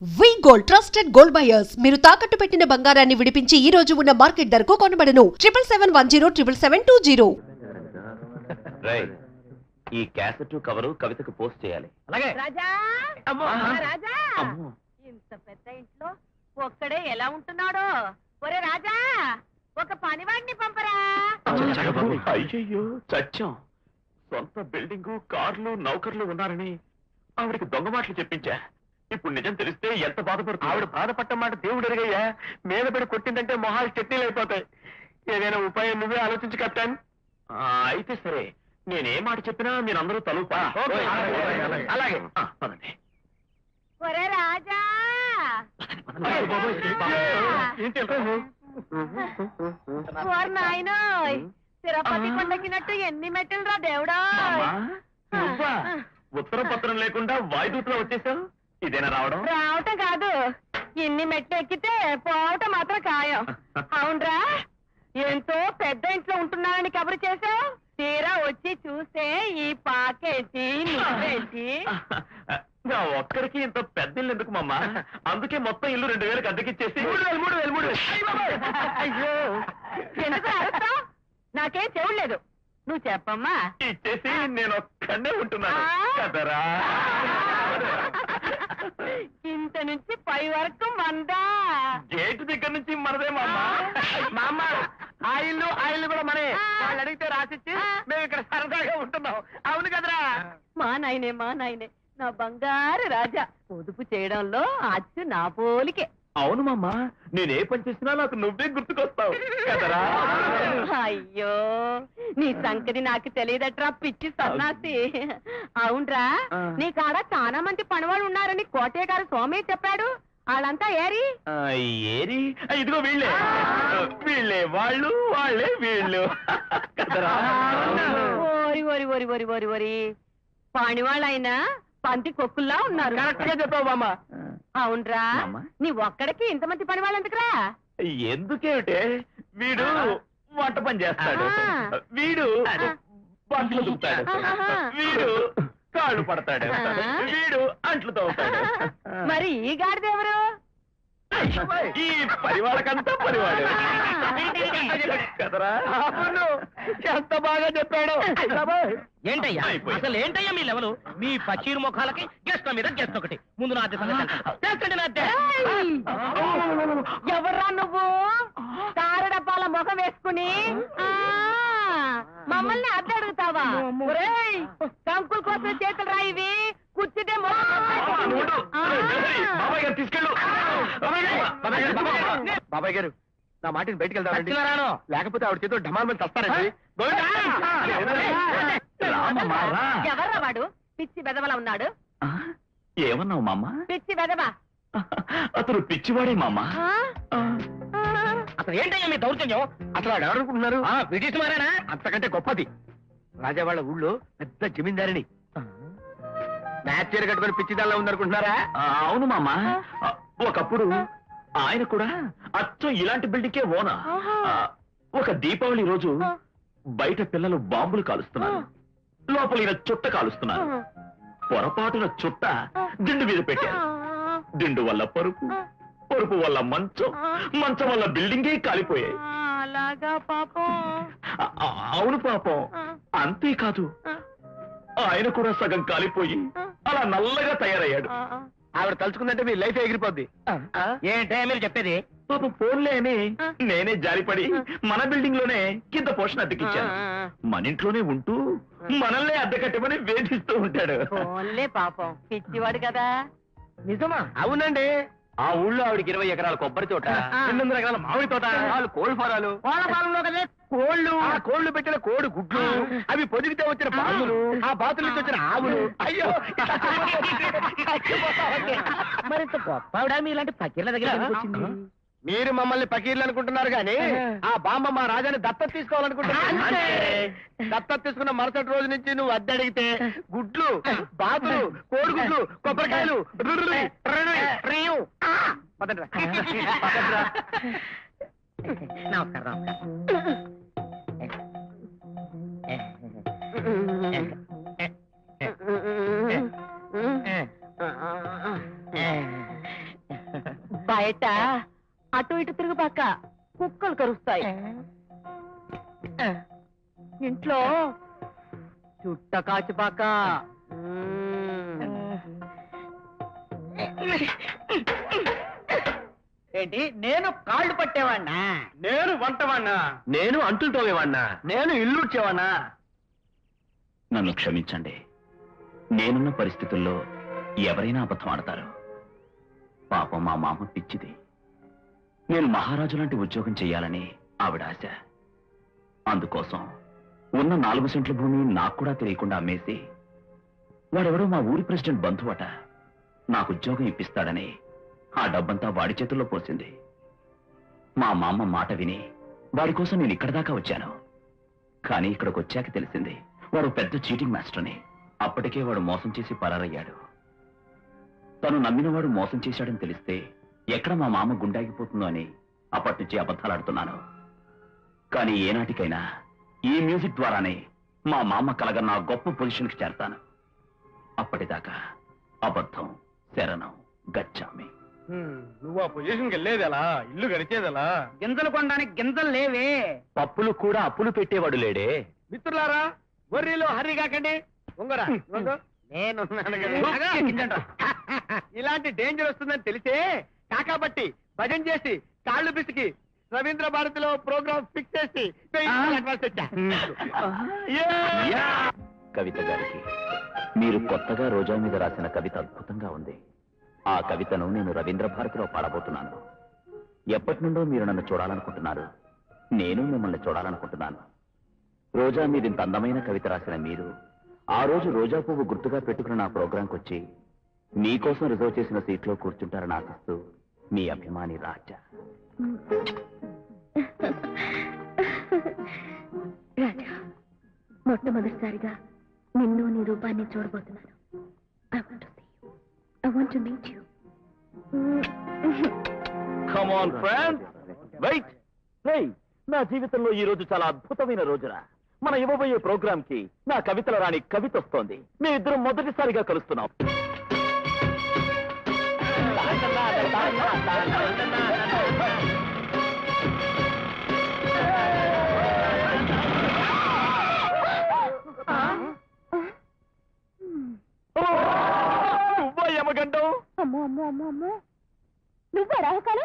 వి gold trusted gold buyers మీరు తాకట్టు పెట్టిన బంగారాన్ని విడిపించి ఈ రోజు ఉన్న మార్కెట్ ధరకు కొనబడను 7771077720. రైట్ ఈ క్యాసెట్ కవరు కవితకు పోస్ట్ చేయాలి. అలాగే రాజా అమ్మో. రాజా అమ్మో. ఇంత పెద్ద ఇంట్లో ఒక్కడే ఎలా ఉంటున్నాడో. ఒరే రాజా ఒక పనివాడిని పంపరా. అయ్యయ్యో చచ్చాం. సొంత బిల్డింగు కార్లు నౌకర్లు ఉన్నారని ఆవిడకి దొంగ మాటలు చెప్పించా. ఇప్పుడు నిజం తెలిస్తే ఎంత బాధపడుతుంది. ఆవిడ బాధపడ్డ మాట దేవుడు ఎరుగయ్యా. మీద పడి కొట్టిందంటే మొహాలు చట్నీలు అయిపోతాయి. ఏదైనా ఉపాయం నువ్వే ఆలోచించి కెప్టెన్. అయితే సరే, నేనే మాట చెప్పినా మీరందరూ తలుపా. అలాగే పదండి. ఒరే రాజా ఓర్ నాయనోయ్, తిరుపతి కొండకినట్టు ఎన్ని మెట్టులు రా దేవుడా. నువ్వా? ఉత్తర పత్రం లేకుండా వాయుదూతలో వచ్చేసావు. ఇదేనా రావడం? రావటం కాదు, ఇన్ని మెట్లు ఎక్కితే పోవటం మాత్రం ఖాయం. అవునరా, ఎంతో పెద్ద ఇంట్లో ఉంటున్నానని కబురు చేసావు. తీరా వచ్చి చూస్తే ఈ పాకేంటి నువ్వేంటి. నా ఒక్కడికి ఇంత పెద్ద ఇల్లు ఎందుకు మమ్మ? అందుకే మొత్తం ఇల్లు 2000కి అద్దెకిచ్చేసి 3,000. అయ్యో ఎందుకు అరుస్తావ్? నాకేం చెవులేదు, నువ్వు చెప్పమ్మా. ఇచ్చేసి నేను ఒక్కడే ఉంటున్నాను కదరా. ఇంత నుంచి పై వరకు మందా. గేటు దగ్గర నుంచి మనదే మామ. ఆ ఇల్లు కూడా మనే. వాళ్ళు అడిగితే రాసిచ్చి మేము ఇక్కడ సరదాగా ఉంటున్నాం. అవును కదరా? మా నాయనే నా బంగారు రాజా. పొదుపు చేయడంలో అచ్చు నా పోలికే. అవును మామ, నేనే పని చేసినా నాకు నువ్వే గుర్తుకొస్తావు కదరా. అయ్యో నీ సంగతి నాకు తెలియదట్రా పిచ్చి సన్నాసి. అవునరా, నీ కాడ చాలా మంది పనివాళ్ళు ఉన్నారని కోటయ్య గారు సోమయ్య చెప్పాడు. వాళ్ళంతా ఏరి ఏరి ఇదిగో వీళ్ళే వాళ్ళు, వాళ్ళే వీళ్ళు కదరా. ఓరి ఓరి ఓరి ఓరి ఓరి ఓరి పనివాళ్ళైనా పంది కొక్కుల్లా ఉన్నారు. కరెక్ట్ గా చెప్పావు మామ. అవునరా, నీ ఒక్కడికి ఇంతమంది పని వాళ్ళు ఎందుకురా? ఎందుకేమిటే, వీడు వంట పని చేస్తాడు, వీడు బట్టలు దుక్కుతాడు, వీడు కాళ్ళు పడతాడు, వీడు అంట్లు తవ్వుతాడు. మరి ఈ గాడిదెవరు? ఈ పరివాళ్ళకంతా పరివాడు కదరా. ఎంత బాగా చెప్పాడు. ఏంటయ్యా అసలు ఏంటయ్యా మీ లెవెలు? మీ పచ్చీరు ముఖాలకి గెస్ట్ మీద గెస్ట్ ఒకటి. ముందు నా ఎవర్రా నువ్వు? తారడపాల ముఖం వేసుకుని మమ్మల్ని అద్దె అడుగుతావా? కంకుల కోసం చేతులు రాయివి, కూర్చుంటే బాబాయ్ గారు తీసుకెళ్ళు. బాబాయ్ గారు నా మాటిని బయటికి వెళ్తాను, లేకపోతే ఆవిడ చేతితో ఢమాల్ మీద తస్తారండి. ఎవర్రా వాడు? పిచ్చి బెదవలా ఉన్నాడు. ఏమన్నావు మామ? పిచ్చి బెదవా. అతను పిచ్చివాడే మామ. అసలు ఏంటయ్యా మీ దౌర్జన్యం? అసలు వాడు ఎవరనుకుంటున్నారు? బ్రిటిష్ మారేనా? అంతకంటే గొప్పది. రాజా వాళ్ళ ఊళ్ళో పెద్ద జమీందారిని. మ్యాచ్ చీర కట్టుకుని పిచ్చిదాల్లో ఉందనుకుంటున్నారా? అవును మామ. ఒకప్పుడు ఆయన కూడా అచ్చం ఇలాంటి బిల్డింగ్కే ఓనా. ఒక దీపావళి రోజు బయట పిల్లలు బాంబులు కాలుస్తున్నారు, లోపల ఈయన చుట్ట కాలుస్తున్నారు. పొరపాటున చుట్ట దిండు మీద పెట్టారు. దిండు వల్ల పరుపు, పరుపు వల్ల మంచం, మంచం వల్ల బిల్డింగే కాలిపోయాయి. అలాగా పాపం. అవును పాపం. అంతేకాదు, ఆయన కూడా సగం కాలిపోయి అలా నల్లగా తయారయ్యాడు. ఆవిడ తలుచుకుందంటే మీ లైఫ్ ఎగిరిపోద్ది. ఏంటయ్యా మీరు చెప్పేది? పాపం ఫోన్లే అని నేనే జారిపడి మన బిల్డింగ్ లోనే కింద పోషణ అద్దెకిచ్చాను. మన ఇంట్లోనే ఉంటూ మనల్నే అద్దె కట్టమని వేధిస్తూ ఉంటాడు. ఓన్లే పాపం, పిచ్చివాడు కదా. నిజమా? అవునండి. ఆ ఊళ్ళో ఆవిడకి 20 ఎకరాల కొబ్బరి తోట, 800 ఎకరాల మామిడి తోట, 4 కోళ్ళ ఫారాలు. కోళ్ళ ఫారంలో కదే కోళ్ళు. ఆ కోళ్లు పెట్టిన కోడి గుడ్లు, అవి పొదిగితే వచ్చిన బాతులు, ఆ బాతుల నుంచి వచ్చిన ఆవులు. అయ్యో మరి గొప్ప మీలాంటి పకీర్ల దగ్గర ఎందుకు వచ్చింది? మీరు మమ్మల్ని పకీర్లు అనుకుంటున్నారు గాని ఆ బామ్మ మా రాజాని దత్తత తీసుకోవాలనుకుంటున్నా. దత్తత తీసుకున్న మరుసటి రోజు నుంచి నువ్వు అద్దె అడిగితే గుడ్లు, బాతులు, కోడిగుడ్లు, కొబ్బరికాయలు. పదండ్రా. నమస్కారం. బయట అటు ఇటు తిరుగు పక్క కుక్కలు కరుస్తాయి. ఇంట్లో చుట్ట కాచిపాక. ఏంటి నేను కాళ్ళు పట్టేవాడినా? నేను వంటవాణ్ణా, నేను అంటులు తోమేవాణ్ణా, నేను ఇల్లు వచ్చేవాణ్ణా. నన్ను క్షమించండి, నేనున్న పరిస్థితుల్లో ఎవరైనా అబద్ధం ఆడతారు. పాపం మా మామ పిచ్చిది. నేను మహారాజు లాంటి ఉద్యోగం చెయ్యాలని ఆవిడ ఆశ. అందుకోసం ఉన్న 4 సెంట్ల భూమి నాకు కూడా తెలియకుండా అమ్మేసి, వాడెవడో మా ఊరి ప్రెసిడెంట్ బంధువట నాకు ఉద్యోగం ఇప్పిస్తాడని ఆ డబ్బంతా వాడి చేతుల్లో పోసింది. మా మామ మాట విని వాడి కోసం నేను ఇక్కడ దాకా వచ్చాను. కానీ ఇక్కడికి వచ్చాక తెలిసింది వాడు పెద్ద చీటింగ్ మాస్టర్ని. అప్పటికే వాడు మోసం చేసి పరారయ్యాడు. తను నమ్మినవాడు మోసం చేశాడని తెలిస్తే ఎక్కడ మా మామ గుండాగిపోతుందో అని అప్పటి నుంచి అబద్ధాలాడుతున్నాను. కానీ ఏనాటికైనా ఈ మ్యూజిక్ ద్వారానే మా మామ కలగన్న గొప్ప పొజిషన్కి చేరతాను. అప్పటిదాకా అబద్ధం శరణం గచ్చామి. నువ్వు ఆ పొజిషన్కి వెళ్ళేదెలా, ఇల్లు గడిచేదెలా? గింజలు కొనడానికి గింజలు లేవే. పప్పులు కూడా అప్పులు పెట్టేవాడు లేడే. మిత్రులారా, వర్రీలో హరి కాకండి. ఉంగరా నేనున్నాను కదా. ఇలాంటి డేంజర్ వస్తుందని తెలిసే కాకాబట్టి భజన చేసి కాళ్ళు బిసికి రవీంద్ర భారతిలో ప్రోగ్రామ్ ఫిక్స్ చేసి అడ్వాన్స్ తెచ్చా. కవిత గారికి మీరు కొత్తగా రోజా మీద రాసిన కవిత అద్భుతంగా ఉంది. ఆ కవితను నేను రవీంద్ర భారతిలో పాడబోతున్నాను. ఎప్పటి నుండో మీరు నన్ను చూడాలనుకుంటున్నారు, నేను మిమ్మల్ని చూడాలనుకుంటున్నాను. రోజా మీద ఇంత అందమైన కవిత రాసిన మీరు ఆ రోజు రోజా పువ్వు గుర్తుగా పెట్టుకుని నా ప్రోగ్రాంకి వచ్చి మీకోసం రిజర్వ్ చేసిన సీట్లో కూర్చుంటారని ఆశిస్తూ మీ అభిమాని రాజా. రాజా, మొట్టమొదటిసారిగా నిన్ను నీ రూపాన్ని చూడబోతున్నాను. I want to meet you. Come on, friends. Wait. Hey, నా జీవితంలో ఈ రోజు చాలా అద్భుతమైన రోజురా. మన ఇవ్వబోయే ప్రోగ్రామ్ కి నా కవితల రాణి కవిత వస్తోంది. మీ ఇద్దరం మొదటిసారిగా కలుస్తున్నాం. యమగండం. అమ్మో అమ్మో అమ్మో అమ్మో, నువ్వా రాహుకాల?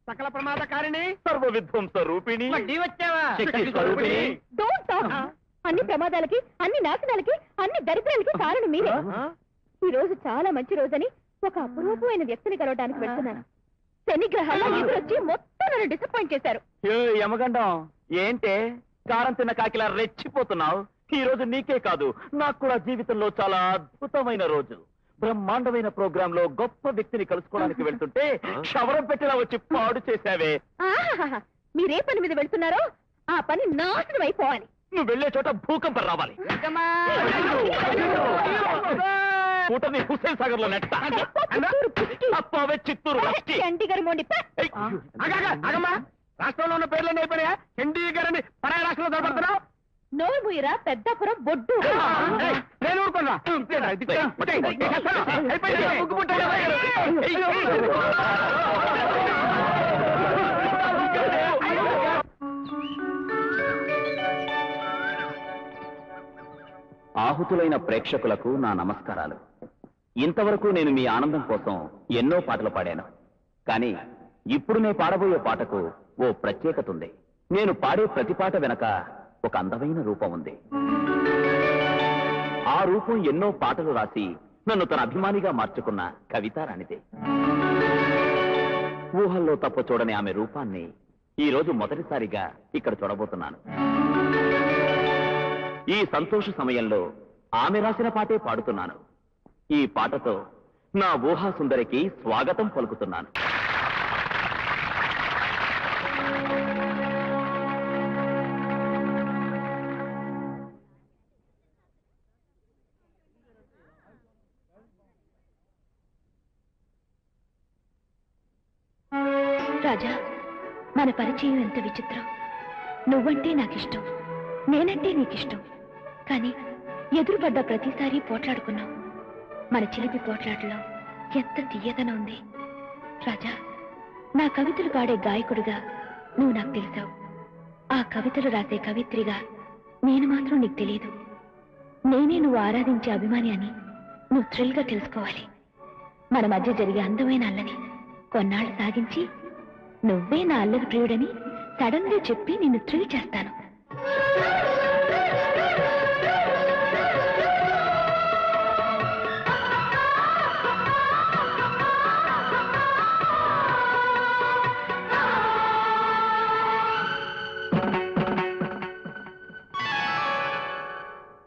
సకల ప్రమాదకారిణి, సర్వ విధ్వంస రూపిణి, వచ్చావా? శక్తి స్వరూపిణి. Don't talk. అన్ని ప్రమాదాలకి, అన్ని నాశనాలకి, అన్ని దరిద్రాలకి కారణం మీరే. ఈ రోజు చాలా మంచి రోజని ఒక అపురూపమైన వ్యక్తిని కలవడానికి వెళ్తున్నాను. శని గ్రహాల్లో ఎదురొచ్చి మొత్తం నన్ను డిసప్పాయింట్ చేశారు. యమగండం, ఏంటే కారం తిన్న కాకిలా రెచ్చిపోతున్నావు? ఈ రోజు నీకే కాదు, నాకు కూడా జీవితంలో చాలా అద్భుతమైన రోజు. బ్రహ్మాండమైన ప్రోగ్రామ్ లో గొప్ప వ్యక్తిని కలుసుకోవడానికి వెళ్తుంటే క్షవరం పెట్టిలా వచ్చి పాడు చేశావే. ఆహాహాహా, మీరే పని మీద వెళ్తున్నారో ఆ పని నాశనం అయిపోవాలి. నువ్వు వెళ్లే చోట భూకంపం రావాలి. కూటమి హుస్సేన్ సాగర్ లో నెట్ట తప్పవే చిత్తూరు చండీగఢ్ మోండి అగమ్మా, రాష్ట్రంలో ఉన్న పేర్లన్నీ అయిపోయా. చండీగఢ్ అని పరాయ రాష్ట్రంలో దొరకడుతున్నావు. నోరు ముయ్యరా పెద్దాపురం బొడ్డు. నేను ఊరుకోరా. ఆహుతులైన ప్రేక్షకులకు నా నమస్కారాలు. ఇంతవరకు నేను మీ ఆనందం కోసం ఎన్నో పాటలు పాడాను. కానీ ఇప్పుడు నేను పాడబోయే పాటకు ఓ ప్రత్యేకత ఉంది. నేను పాడే ప్రతి పాట వెనక ఒక అందమైన రూపం ఉంది. ఆ రూపం ఎన్నో పాటలు రాసి నన్ను తన అభిమానిగా మార్చుకున్న కవితా రాణిదే. ఊహల్లో తప్ప చూడని ఆమె రూపాన్ని ఈ రోజు మొదటిసారిగా ఇక్కడ చూడబోతున్నాను. ఈ సంతోష సమయంలో ఆమె రాసిన పాటే పాడుతున్నాను. ఈ పాటతో నా ఊహా సుందరికి స్వాగతం పలుకుతున్నాను. రాజా, మన పరిచయం ఎంత విచిత్రం. నువ్వంటే నాకిష్టం, నేనంటే నీకిష్టం. కానీ ఎదురుపడ్డ ప్రతిసారి పోట్లాడుకున్నాం. మన చిలిపి పోట్లాటలో ఎంత తీయదన ఉంది. రాజా, నా కవితలు పాడే గాయకుడిగా నువ్వు నాకు తెలిసావు. ఆ కవితలు రాసే కవిత్రిగా నేను మాత్రం నీకు తెలియదు. నేనే నువ్వు ఆరాధించే అభిమాని అని నువ్వు థ్రిల్గా తెలుసుకోవాలి. మన మధ్య జరిగే అందమైన అల్లని కొన్నాళ్ళు సాగించి నువ్వే నా అల్లరి ప్రియుడని సడన్ గా చెప్పి నిన్ను థ్రిల్ చేస్తాను.